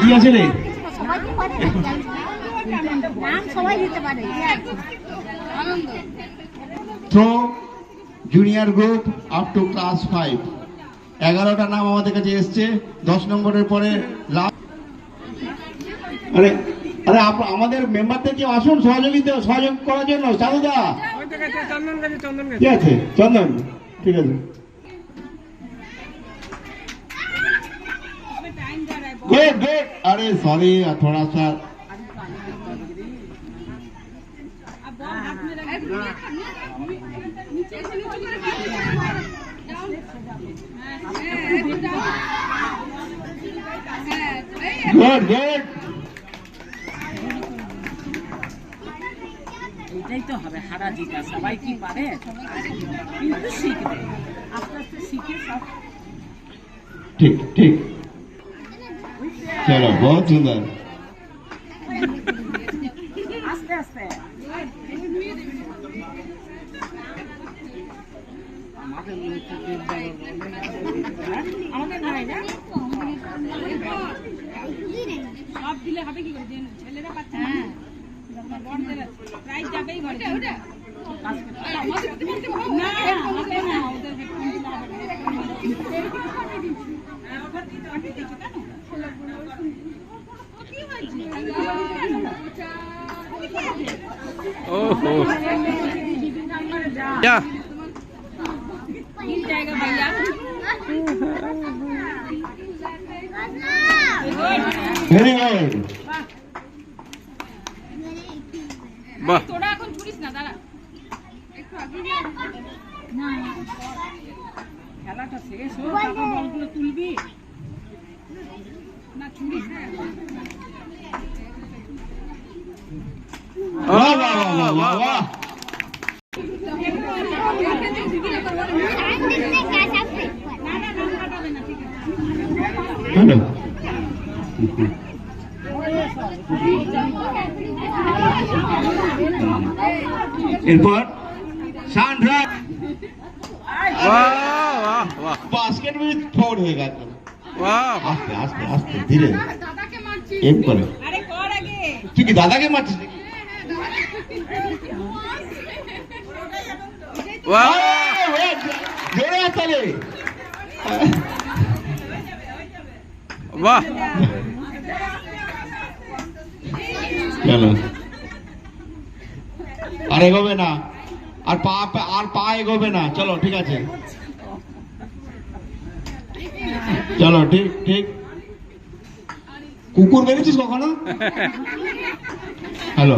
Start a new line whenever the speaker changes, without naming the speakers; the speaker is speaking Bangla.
কি আছে রে? Through junior group up to class 5 11টা নাম আমাদের কাছে এসছে। 10 নম্বরের পরে আরে আরে আমাদের মেম্বারদের কি আসুন সহযোগ করার জন্য। চাঁদুদা ঠিক আছে, চন্দন ঠিক আছে। Good good. अरे सॉरी थोड़ा सा गुड गुड।
এটাই তো হবে হারা জিতা, সবাই কি পারে কিন্তু শিখবে, আস্তে আস্তে শিখে সব।
ठीक ठीक, चलो बहुत सुंदर।
আস্তে আস্তে আমাদের নয় না সব দিলে হবে কি করে? ছেলেরা পাচ্ছে না, বড়দের প্রাইজ যাবেই ঘরে। না হবে না, ওদের
ओहो क्या
मिल जाएगा भैया।
Very good.
वाह
তোরা এখন ছুটিস না, দাঁড়া একটু আগে না, খেলাটা শেষ হোক তারপর বলগুলো তুলবি না, ছুটিস না।
वाह वाह वाह वाह वाह। हेलो एरपॉर सांड्रा
वाह वाह वाह
बास्केट में फोड़ होएगा।
वाह
आस्ते आस्ते आस्ते धीरे एक पर।
আরে কর আগে,
তুই কি দাদাকে মারছিস?
वाह
জোরে আসলে
वाह
চলো আর এগোবে না, আর পা এগোবে না। চলো ঠিক আছে, চলো ঠিক ঠিক। কুকুর বেরিয়েছিস কখনো? হ্যালো